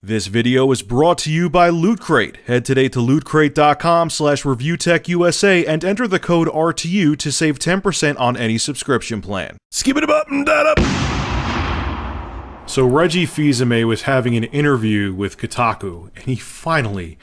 This video is brought to you by Loot Crate. Head today to lootcrate.com/reviewtechusa and enter the code RTU to save 10% on any subscription plan. Skip it up and that up. So Reggie Fils-Aimé was having an interview with Kotaku, and he finally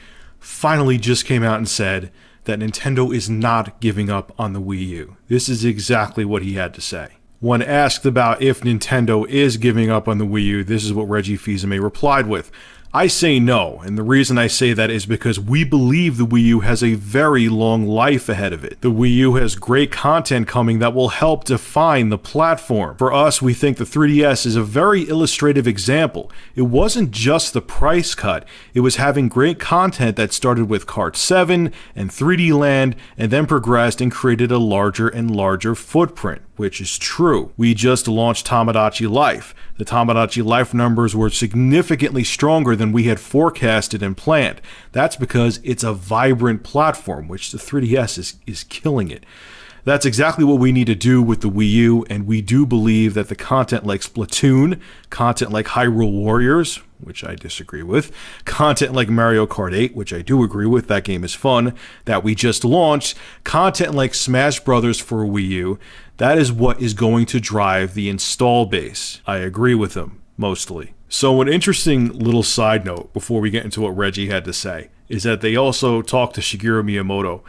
just came out and said that Nintendo is not giving up on the Wii U. This is exactly what he had to say. When asked about if Nintendo is giving up on the Wii U, this is what Reggie Fils-Aimé replied with. I say no, and the reason I say that is because we believe the Wii U has a very long life ahead of it. The Wii U has great content coming that will help define the platform. For us, we think the 3DS is a very illustrative example. It wasn't just the price cut, it was having great content that started with Kart 7 and 3D Land, and then progressed and created a larger and larger footprint, which is true. We just launched Tamagotchi Life. The Tamagotchi Life numbers were significantly stronger than we had forecasted and planned. That's because it's a vibrant platform, which the 3DS is killing it. That's exactly what we need to do with the Wii U, and we do believe that the content like Splatoon, content like Hyrule Warriors, which I disagree with, content like Mario Kart 8, which I do agree with, that game is fun, that we just launched, content like Smash Brothers for Wii U, that is what is going to drive the install base. I agree with them, mostly. So an interesting little side note before we get into what Reggie had to say is that they also talked to Shigeru Miyamoto,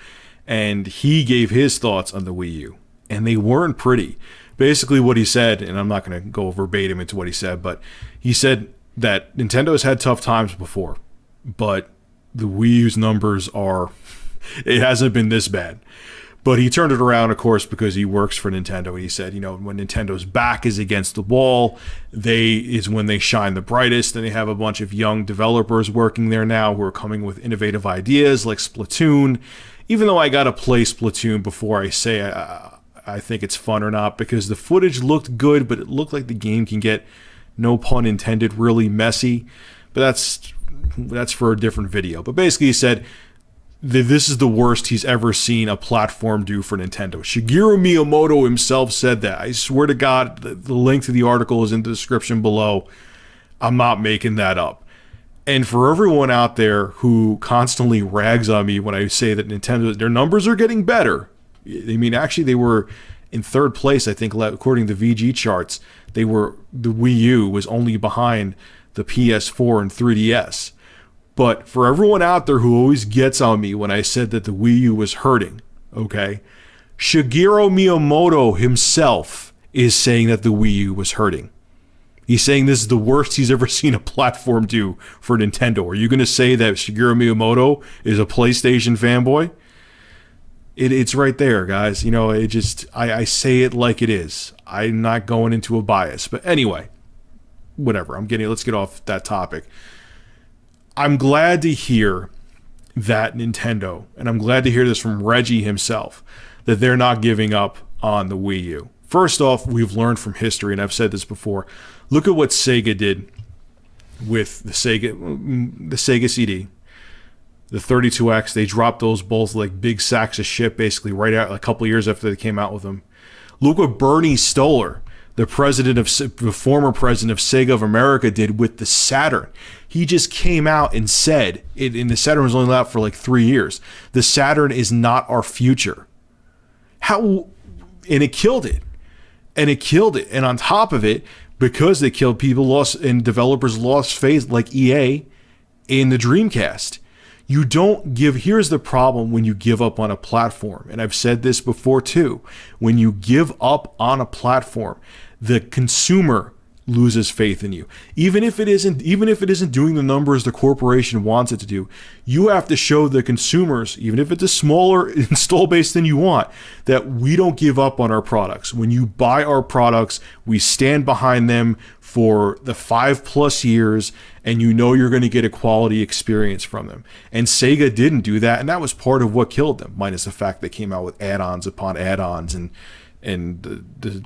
and he gave his thoughts on the Wii U, and they weren't pretty. Basically what he said, and I'm not going to go verbatim into what he said, but he said that Nintendo has had tough times before, but the Wii U's numbers it hasn't been this bad. But he turned it around, of course, because he works for Nintendo. He said, when Nintendo's back is against the wall, is when they shine the brightest, and they have a bunch of young developers working there now who are coming with innovative ideas like Splatoon. Even though I gotta play Splatoon before I say I think it's fun or not, because the footage looked good, but it looked like the game can get, no pun intended, really messy. But that's for a different video. But basically he said this is the worst he's ever seen a platform do for Nintendo. Shigeru Miyamoto himself said that. I swear to God, the link to the article is in the description below. I'm not making that up. And for everyone out there who constantly rags on me when I say that Nintendo, their numbers are getting better. I mean, actually, they were in third place, I think, according to VG charts. The Wii U was only behind the PS4 and 3DS. But for everyone out there who always gets on me when I said that the Wii U was hurting, okay, Shigeru Miyamoto himself is saying that the Wii U was hurting. He's saying this is the worst he's ever seen a platform do for Nintendo. Are you going to say that Shigeru Miyamoto is a PlayStation fanboy? It's right there, guys. I say it like it is. I'm not going into a bias. But anyway, whatever. Let's get off that topic. I'm glad to hear that Nintendo, and I'm glad to hear this from Reggie himself, that they're not giving up on the Wii U. First off, we've learned from history, and I've said this before. Look at what Sega did with the Sega CD, the 32X. They dropped those both like big sacks of shit basically right out a couple of years after they came out with them. Look what Bernie Stoller, the former president of Sega of America, did with the Saturn. He just came out and said, and the Saturn was only out for like 3 years, the Saturn is not our future. And it killed it. And on top of it, because they killed, developers lost faith, like EA, in the Dreamcast. Here's the problem when you give up on a platform, and I've said this before too. When you give up on a platform, the consumer loses faith in you. Even if it isn't doing the numbers the corporation wants it to do, you have to show the consumers, even if it's a smaller install base than you want, that we don't give up on our products. When you buy our products, we stand behind them for the 5+ years, and you're going to get a quality experience from them. And Sega didn't do that, and that was part of what killed them, minus the fact they came out with add-ons upon add-ons, and the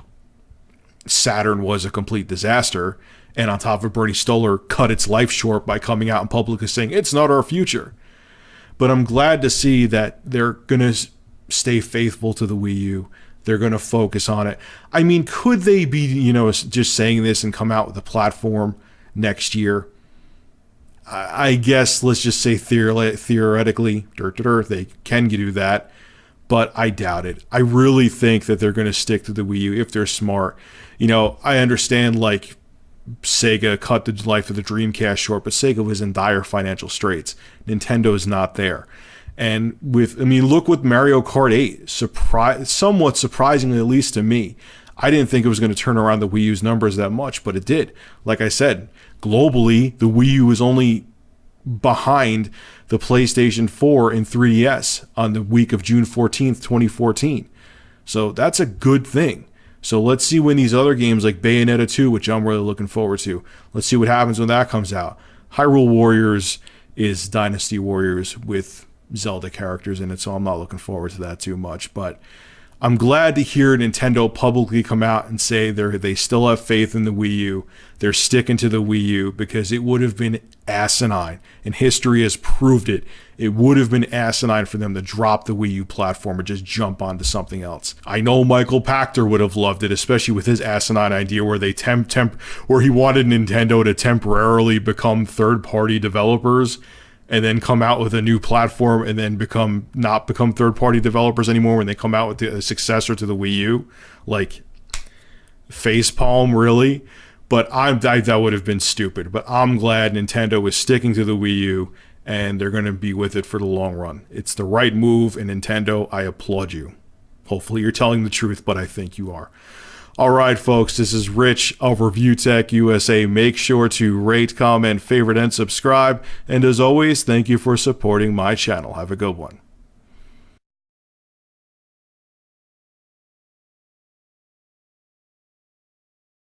Saturn was a complete disaster, and on top of Bernie Stoller cut its life short by coming out in public and saying it's not our future. But I'm glad to see that they're going to stay faithful to the Wii U. They're going to focus on it. I mean, could they be, just saying this and come out with a platform next year? I guess let's just say theoretically, they can do that, but I doubt it. I really think that they're going to stick to the Wii U if they're smart. I understand like Sega cut the life of the Dreamcast short, but Sega was in dire financial straits. Nintendo is not there. And look with Mario Kart 8, somewhat surprisingly, at least to me. I didn't think it was going to turn around the Wii U's numbers that much, but it did. Like I said, globally, the Wii U is only behind the PlayStation 4 and 3DS on the week of June 14th, 2014. So that's a good thing. So let's see when these other games like Bayonetta 2, which I'm really looking forward to, let's see what happens when that comes out. Hyrule Warriors is Dynasty Warriors with Zelda characters in it, so I'm not looking forward to that too much. But I'm glad to hear Nintendo publicly come out and say they still have faith in the Wii U. They're sticking to the Wii U because it would have been asinine, and history has proved it. It would have been asinine for them to drop the Wii U platform or just jump onto something else. I know Michael Pachter would have loved it, especially with his asinine idea where they where he wanted Nintendo to temporarily become third-party developers and then come out with a new platform and then not become third-party developers anymore when they come out with a successor to the Wii U. Like, facepalm, really? But that would have been stupid. But I'm glad Nintendo is sticking to the Wii U, and they're going to be with it for the long run. It's the right move, and Nintendo, I applaud you. Hopefully you're telling the truth, but I think you are. All right, folks, this is Rich of Review Tech USA. Make sure to rate, comment, favorite, and subscribe. And as always, thank you for supporting my channel. Have a good one.